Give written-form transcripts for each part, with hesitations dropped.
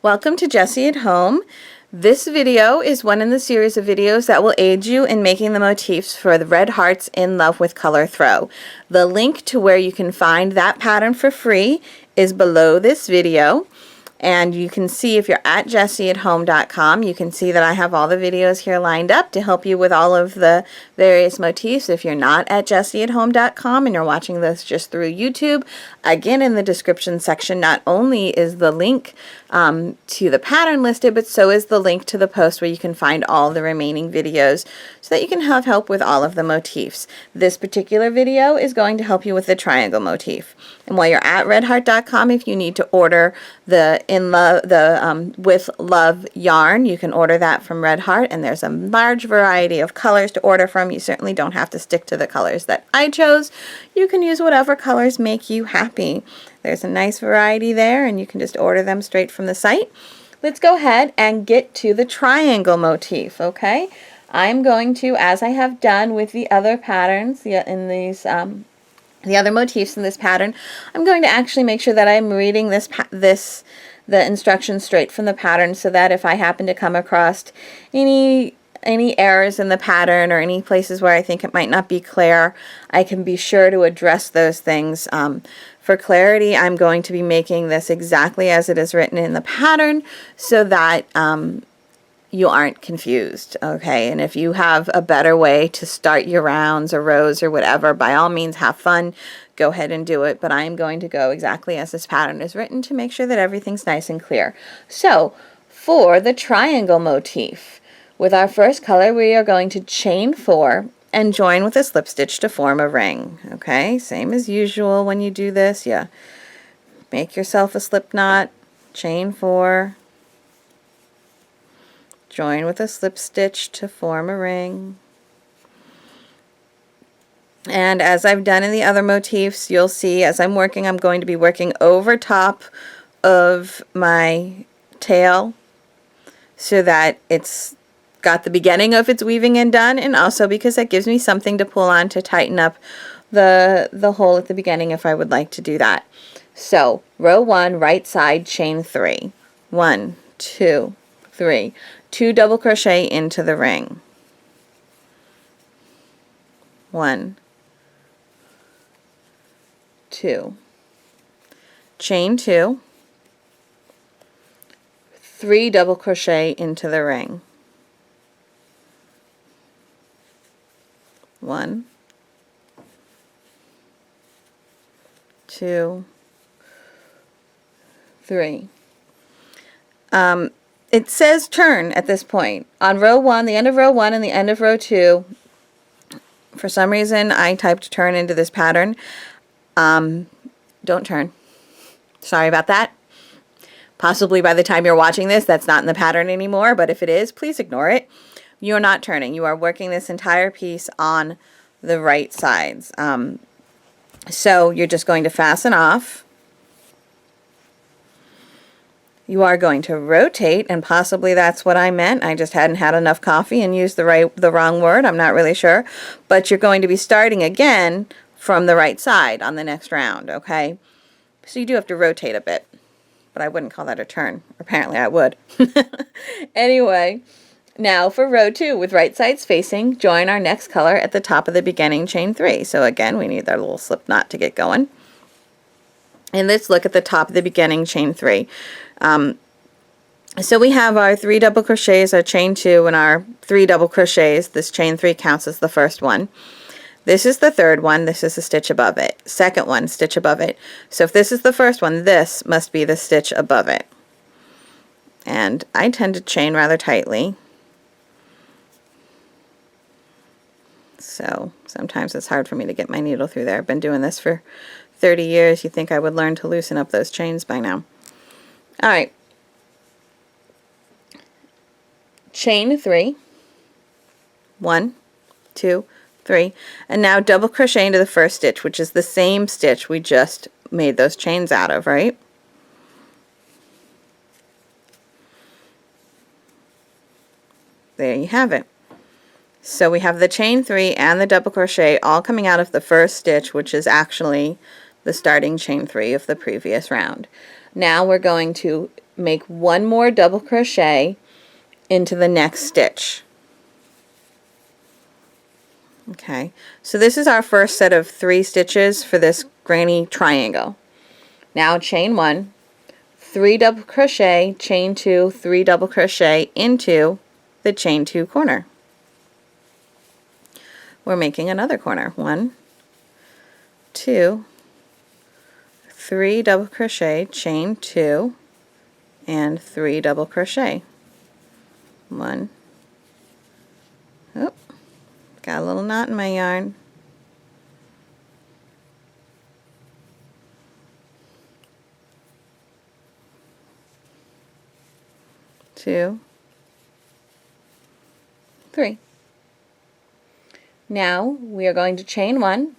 Welcome to Jessie at Home. This video is one in the series of videos that will aid you in making the motifs for the Red Hearts in Love with Color Throw. The link to where you can find that pattern for free is below this video. And you can see, if you're at jessieathome.com, you can see that I have all the videos here lined up to help you with all of the various motifs. If you're not at jessieathome.com and you're watching this just through YouTube, again, in the description section, not only is the link to the pattern listed, but so is the link to the post where you can find all the remaining videos so that you can have help with all of the motifs. This particular video is going to help you with the triangle motif. And while you're at redheart.com, if you need to order the With Love yarn, you can order that from Red Heart, and there's a large variety of colors to order from. You certainly don't have to stick to the colors that I chose. You can use whatever colors make you happy. There's a nice variety there, and you can just order them straight from the site. Let's go ahead and get to the triangle motif, okay? I'm going to, as I have done with the other patterns in these the other motifs in this pattern, I'm going to actually make sure that I'm reading the instructions straight from the pattern, so that if I happen to come across any errors in the pattern or any places where I think it might not be clear, I can be sure to address those things. For clarity, I'm going to be making this exactly as it is written in the pattern so that you aren't confused, okay? And if you have a better way to start your rounds or rows or whatever, by all means, have fun. Go ahead and do it. But I am going to go exactly as this pattern is written to make sure that everything's nice and clear. So, for the triangle motif, with our first color, we are going to chain 4 and join with a slip stitch to form a ring, okay? Same as usual when you do this. You make yourself a slip knot, chain 4, join with a slip stitch to form a ring. And as I've done in the other motifs, you'll see as I'm working, I'm going to be working over top of my tail so that it's got the beginning of its weaving in done, and also because that gives me something to pull on to tighten up the hole at the beginning if I would like to do that. So row 1, right side, chain 3. 1, 2, 3. 2 double crochet into the ring. 1, 2. Chain 2. 3 double crochet into the ring. 1, 2, 3. It says turn at this point. On row 1, the end of row 1 and the end of row 2, for some reason I typed turn into this pattern. Don't turn. Sorry about that. Possibly by the time you're watching this, that's not in the pattern anymore, but if it is, please ignore it. You're not turning. You are working this entire piece on the right sides. So you're just going to fasten off. You are going to rotate, and possibly that's what I meant. I just hadn't had enough coffee and used the wrong word. I'm not really sure. But you're going to be starting again from the right side on the next round, okay? So you do have to rotate a bit, but I wouldn't call that a turn. Apparently I would. Anyway, now for row 2, with right sides facing, join our next color at the top of the beginning chain 3. So again, we need our little slip knot to get going. And let's look at the top of the beginning chain 3. So we have our 3 double crochets, our chain 2, and our 3 double crochets. This chain 3 counts as the first one. This is the third one. This is a stitch above it. Second one, stitch above it. So if this is the first one, this must be the stitch above it. And I tend to chain rather tightly. So sometimes it's hard for me to get my needle through there. I've been doing this for 30 years. You'd think I would learn to loosen up those chains by now. All right. Chain 3. 1, 2, 3. And now double crochet into the first stitch, which is the same stitch we just made those chains out of, right? There you have it. So we have the chain 3 and the double crochet all coming out of the first stitch, which is actually the starting chain 3 of the previous round. Now we're going to make one more double crochet into the next stitch. Okay, so this is our first set of 3 stitches for this granny triangle. Now chain 1, 3 double crochet, chain 2, 3 double crochet into the chain 2 corner. We're making another corner. 1, 2, 3 double crochet, chain 2, and 3 double crochet. 1. Oh, got a little knot in my yarn. 2, 3. Now we are going to chain 1,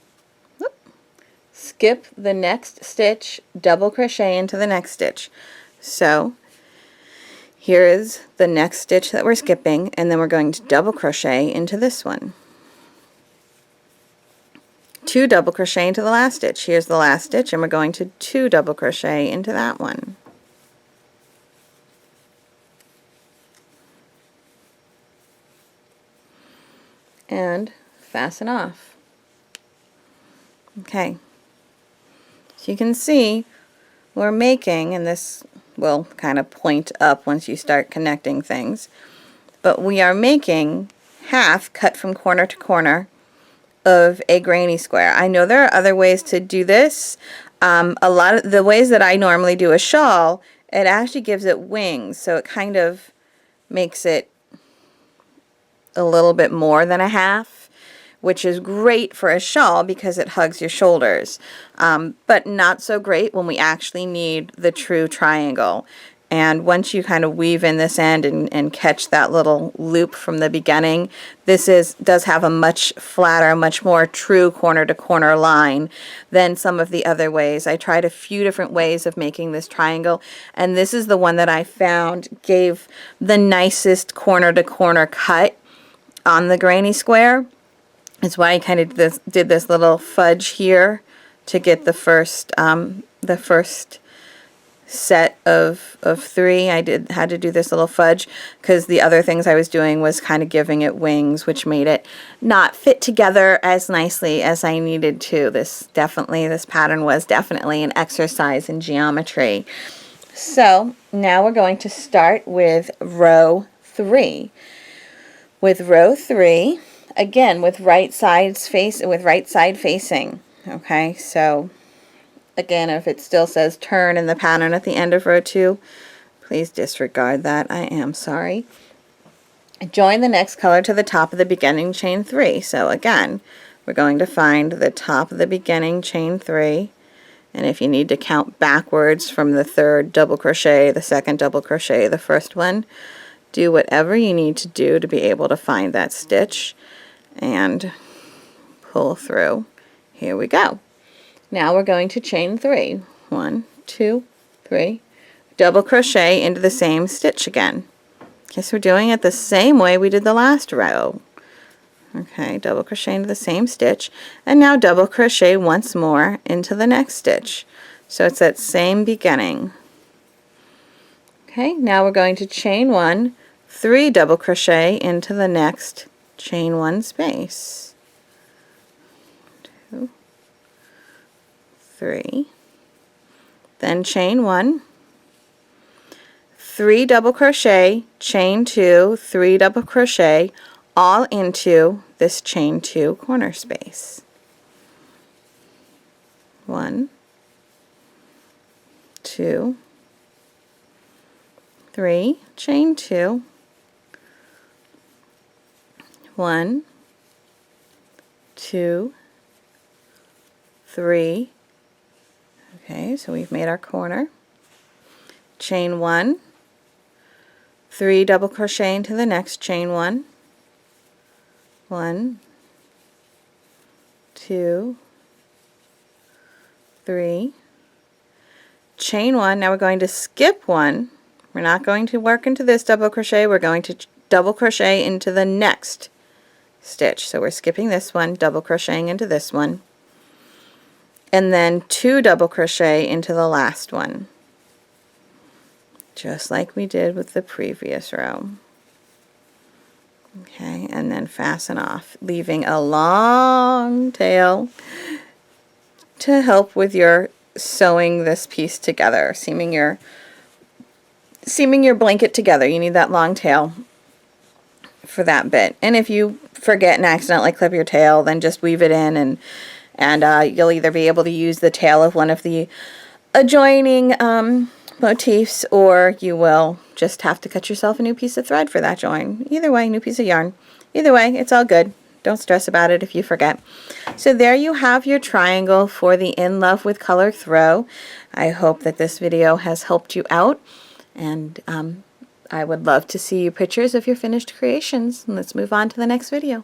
skip the next stitch, double crochet into the next stitch. So here is the next stitch that we're skipping, and then we're going to double crochet into this one. 2 double crochet into the last stitch. Here's the last stitch, and we're going to 2 double crochet into that one. And fasten off. Okay, so you can see we're making, and this will kind of point up once you start connecting things, but we are making half cut from corner to corner of a granny square. I know there are other ways to do this. A lot of the ways that I normally do a shawl, it actually gives it wings, so it kind of makes it a little bit more than a half, which is great for a shawl because it hugs your shoulders, but not so great when we actually need the true triangle. And once you kind of weave in this end and catch that little loop from the beginning, this does have a much flatter, much more true corner to corner line than some of the other ways. I tried a few different ways of making this triangle, and this is the one that I found gave the nicest corner to corner cut on the granny square. It's why I kind of did this little fudge here to get the first set of 3. I had to do this little fudge because the other things I was doing was kind of giving it wings, which made it not fit together as nicely as I needed to. This pattern was definitely an exercise in geometry. So now we're going to start with row 3. With row 3, again with right side facing. Okay, so again, if it still says turn in the pattern at the end of row 2, please disregard that. I am sorry. Join the next color to the top of the beginning chain 3. So again, we're going to find the top of the beginning chain 3, and if you need to count backwards from the 3rd double crochet, the 2nd double crochet, the 1st one, do whatever you need to do to be able to find that stitch and pull through. Here we go. Now we're going to chain 3. 1, 2, 3. Double crochet into the same stitch again. Okay, so we're doing it the same way we did the last row. Okay, double crochet into the same stitch, and now double crochet once more into the next stitch. So it's that same beginning. Okay, now we're going to chain 1, 3 double crochet into the next chain 1 space. 2, 3. Then chain 1, 3 double crochet, chain 2, 3 double crochet, all into this chain 2 corner space. 1, 2, 3, chain 2, 1, 2, 3. Okay, so we've made our corner. Chain 1, 3 double crochet into the next chain 1, 1, 2, 3, chain 1. Now we're going to skip 1. We're not going to work into this double crochet, we're going to double crochet into the next stitch. So we're skipping this one, double crocheting into this one, and then 2 double crochet into the last one. just like we did with the previous row. Okay, and then fasten off, leaving a long tail to help with your sewing this piece together, seaming your blanket together. You need that long tail for that bit. And if you forget and accidentally clip your tail, then just weave it in, and you'll either be able to use the tail of one of the adjoining motifs, or you will just have to cut yourself a new piece of thread for that join. Either way, new piece of yarn. Either way, it's all good. Don't stress about it if you forget. So there you have your triangle for the In Love with Color throw. I hope that this video has helped you out, and I would love to see your pictures of your finished creations. Let's move on to the next video.